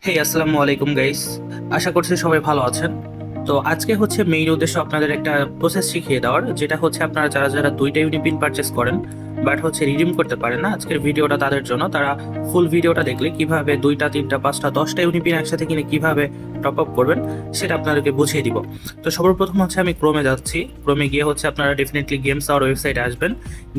আসসালামু আলাইকুম গাইস। আশা করছি সবাই ভালো আছেন। তো আজকে হচ্ছে মেইন উদ্দেশ্য আপনাদের একটা প্রসেস শিখিয়ে দেওয়ার, যেটা হচ্ছে আপনারা যারা যারা দুইটা ইউনিপিন পারচেস করেন বাট হচ্ছে রিডিম করতে পারেন না, আজকের ভিডিওটা তাদের জন্য। তারা ফুল ভিডিওটা দেখলে কিভাবে দুইটা তিনটা পাঁচটা 10টা ইউনিপিন একসাথে কিনে কিভাবে টপ আপ করবেন সেটা আপনাদেরকে বুঝিয়ে দিব। তো সর্বপ্রথম হচ্ছে আমি ক্রোমে যাচ্ছি। ক্রোমে গিয়ে হচ্ছে আপনারা ডেফিনেটলি গেমস আওয়ার ওয়েবসাইটে আসবেন।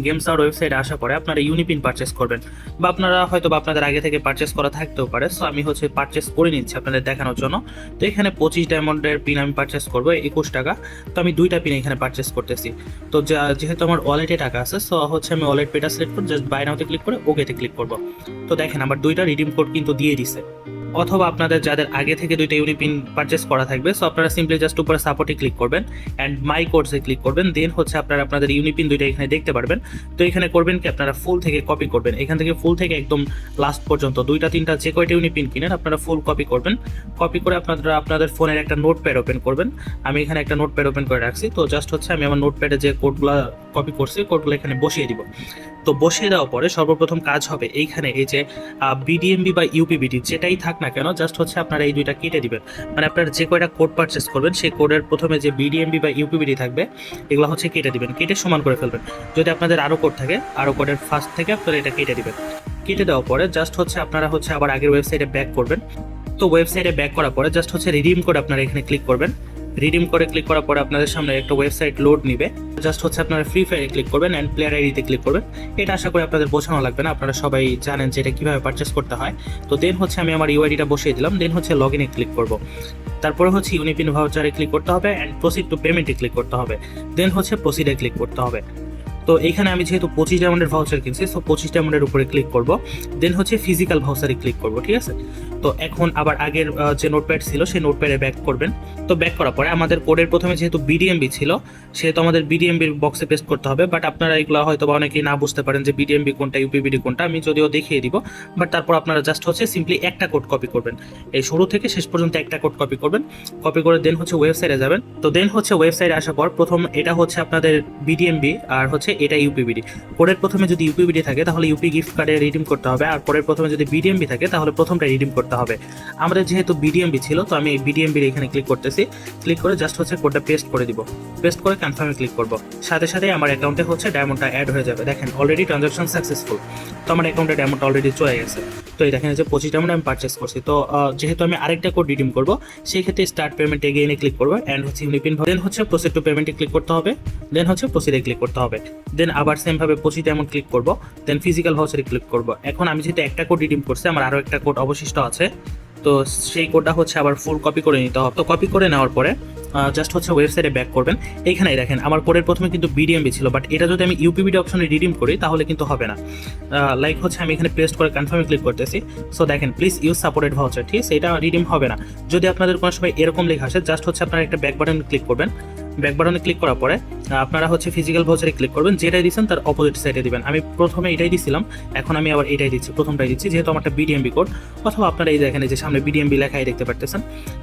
গেমস আওয়ার ওয়েবসাইটে আসার পরে আপনারা ইউনিপিন পারচেস করবেন, বা আপনারা হয়তো বা আপনাদের আগে থেকে পারচেস করা থাকতেও পারে। সো আমি হচ্ছে পারচেস করে নিচ্ছি আপনাদের দেখানোর জন্য। তো এখানে 25 ডায়মন্ডের পিন আমি পারচেস করবো 21 টাকা। তো আমি দুইটা পিন এখানে পারচেস করতেছি। তো যেহেতু আমার ওয়ালেটে টাকা আছে, সো হচ্ছে আমি ওয়ালেট পেটা সিলেক্ট করে জাস্ট বাই নাওতে ক্লিক করে ওকেতে ক্লিক করবো। তো দেখেন আমার দুইটা রিডিম কোড কিন্তু দিয়ে দিছে। অথবা আপনাদের যাদের আগে থেকে দুইটা ইউনিপিন পারচেস করা থাকবে, সো আপনারা সিম্পলি জাস্ট উপরে সাপোর্টে ক্লিক করবেন অ্যান্ড মাই কোডসে ক্লিক করবেন। দেন হচ্ছে আপনারা আপনাদের ইউনিপিন দুইটা এখানে দেখতে পারবেন। তো এখানে করবেন কি, আপনারা ফুল থেকে কপি করবেন। এখান থেকে ফুল থেকে একদম লাস্ট পর্যন্ত দুইটা তিনটা যে কয়টা ইউনিপিন কিনেন আপনারা ফুল কপি করবেন। কপি করে আপনারা আপনাদের ফোনের একটা নোটপ্যাড ওপেন করবেন। আমি এখানে একটা নোটপ্যাড ওপেন করে রাখছি। তো জাস্ট হচ্ছে আমি আমার নোটপ্যাডে যে কোডগুলো কপি করছি কোডগুলো এখানে বসিয়ে দিব। তো বসিয়ে দেওয়ার পরে সর্বপ্রথম কাজ হবে এইখানে এই যে বিডিএমবি বা ইউপিবিডি যেটাই থাক না কেন, জাস্ট হচ্ছে আপনারা এই দুইটা কেটে দিবেন। মানে আপনারা যে কয়টা কোড পারচেস করবেন সেই কোডের প্রথমে যে বিডিএমবি বা ইউপিবিডি থাকবে এগুলো হচ্ছে কেটে দিবেন, কেটে সমান করে ফেলবেন। যদি আপনাদের আরও কোড থাকে আরও কোডের ফার্স্ট থেকে আপনারা এটা কেটে দিবেন। কেটে দেওয়ার পরে জাস্ট হচ্ছে আপনারা হচ্ছে আবার আগের ওয়েবসাইটে ব্যাক করবেন। তো ওয়েবসাইটে ব্যাক করার পরে জাস্ট হচ্ছে রিডিম করে আপনারা এখানে ক্লিক করবেন। রিডিম করে ক্লিক করার পরে আপনাদের সামনে একটা ওয়েবসাইট লোড নিবে। জাস্ট হচ্ছে আপনারা ফ্রি ফায়ারে ক্লিক করবেন অ্যান্ড প্লেয়ার আইডিতে ক্লিক করবেন। এটা আশা করি আপনাদের বোঝানো লাগবে না, আপনারা সবাই জানেন যে এটা কীভাবে পারচেস করতে হয়। তো দেন হচ্ছে আমি আমার ইউআইডিটা বসিয়ে দিলাম। দেন হচ্ছে লগ ইনে ক্লিক করব। তারপরে হচ্ছে ইউনিপিন ভাউচারে ক্লিক করতে হবে অ্যান্ড প্রসিড টু পেমেন্টে ক্লিক করতে হবে। দেন হচ্ছে প্রসিডে ক্লিক করতে হবে। তো এখানে আমি যেহেতু 25 ডায়মন্ডের ভাউচার কিনছি, সো 25 ডায়মন্ডের উপরে ক্লিক করব। দেন হচ্ছে ফিজিক্যাল ভাউচারে ক্লিক করব, ঠিক আছে। তো এখন আবার আগের যে নোটপ্যাড ছিল সেই নোটপ্যাডে ব্যাক করবেন। তো ব্যাক করার পরে আমাদের কোডের প্রথমে যেহেতু বিডিএমবি ছিল সেহেতু আমাদের বিডিএমবির বক্সে পেস্ট করতে হবে। বাট আপনারা এগুলো হয়তো বা অনেকেই না বুঝতে পারেন যে বিডিএমবি কোনটা ইউপিবিডি কোনটা, আমি যদিও দেখিয়ে দিব। বাট তারপর আপনারা জাস্ট হচ্ছে সিম্পলি একটা কোড কপি করবেন। এই শুরু থেকে শেষ পর্যন্ত একটা কোড কপি করবেন। কপি করে দেন হচ্ছে ওয়েবসাইটে যাবেন। তো দেন হচ্ছে ওয়েবসাইটে আসার পর প্রথম এটা হচ্ছে আপনাদের বিডিএমবি আর হচ্ছে এটা ইউপিবিডি। কোডের প্রথমে যদি ইউপিবিডি থাকে তাহলে ইউপি গিফট কার্ডে রিডিম করতে হবে, আর কোডের প্রথমে যদি বিডিএমবি থাকে তাহলে প্রথমটা রিডিম করতে হবে। আমাদের যেহেতু বিডিএমবি ছিল তো আমি এই বিডিএমবির এখানে ক্লিক করতেছি। ক্লিক করে জাস্ট হচ্ছে কোডটা পেস্ট করে দিব। পেস্ট করে কনফার্মে ক্লিক করব। সাথে সাথে আমার অ্যাকাউন্টে হচ্ছে ডায়মন্ডটা অ্যাড হয়ে যাবে। দেখেন অলরেডি ট্রানজাকশন সাকসেসফুল। তো আমার অ্যাকাউন্টে ডায়মন্ড অলরেডি চলে গেছে। তো এই দেখেন যে 25 ডায়মন্ড আমি পারচেস করছি। তো যেহেতু আমি আরেকটা কোড রিডিম করব সেই ক্ষেত্রে স্টার্ট পেমেন্ট এগেইনে ক্লিক করবো অ্যান্ড হচ্ছে ইউনিপিন। দেন হচ্ছে প্রসিড টু পেমেন্টে ক্লিক করতে হবে। দেন হচ্ছে প্রসিডে ক্লিক করতে হবে। দেন আবার সেম ভাবে 25 ডায়মন্ড ক্লিক করব। দেন ফিজিক্যাল ভাউচারে ক্লিক করব। এখন আমি যেহেতু একটা কোড রিডিম করছি আমার আরও একটা কোড অবশিষ্ট আছে। তো সেই কোডটা হচ্ছে আবার ফুল কপি করে নিতে হবে। তো কপি করে নেওয়ার পরে জাস্ট হচ্ছে ওয়েবসাইটে ব্যাক করবেন। এইখানে দেখেন আমার কোডের প্রথমে কিন্তু বিডিএমবি ছিল, বাট এটা যদি আমি ইউপিবিডি অপশনে রিডিম করি তাহলে কিন্তু হবে না। লাইক হচ্ছে আমি এখানে পেস্ট করে কনফার্মে ক্লিক করতেছি। সো দেখেন প্লিজ ইউজ সাপোর্টেড ভাউচার, ঠিক আছে, এটা রিডিম হবে না। যদি আপনাদের কোনো সময় এরকম লেখা আসে জাস্ট হচ্ছে আপনারা একটা ব্যাক বাটনে ক্লিক করবেন। ব্যাক বাটনে ক্লিক করার পরে আপনারা হচ্ছে ফিজিক্যাল ভাউচারে ক্লিক করবেন। যেটাই দিচ্ছেন তার অপোজিট সাইডে দিবেন। আমি প্রথমে এটাই দিছিলাম, এখন আমি আবার এটাই দিচ্ছি, প্রথমটাই দিচ্ছি যেহেতু আমারটা বিডিএমবি কোড। অথবা আপনারা এই দেখেন যে সামনে বিডিএমবি লেখাই দেখতে পারতেছেন।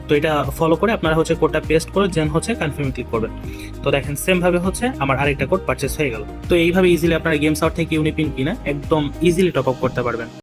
তো এটা ফলো করে আপনারা হচ্ছে কোডটা পেস্ট করে দেন হচ্ছে কনফার্মে ক্লিক করবেন। তো দেখেন সেম ভাবে হচ্ছে আমার আরেকটা কোড পারচেস হয়ে গেল। তো এইভাবে ইজিলি আপনারা গেমস আউট থেকে ইউনিপিন কিনে একদম ইজিলি টপ আপ করতে পারবেন।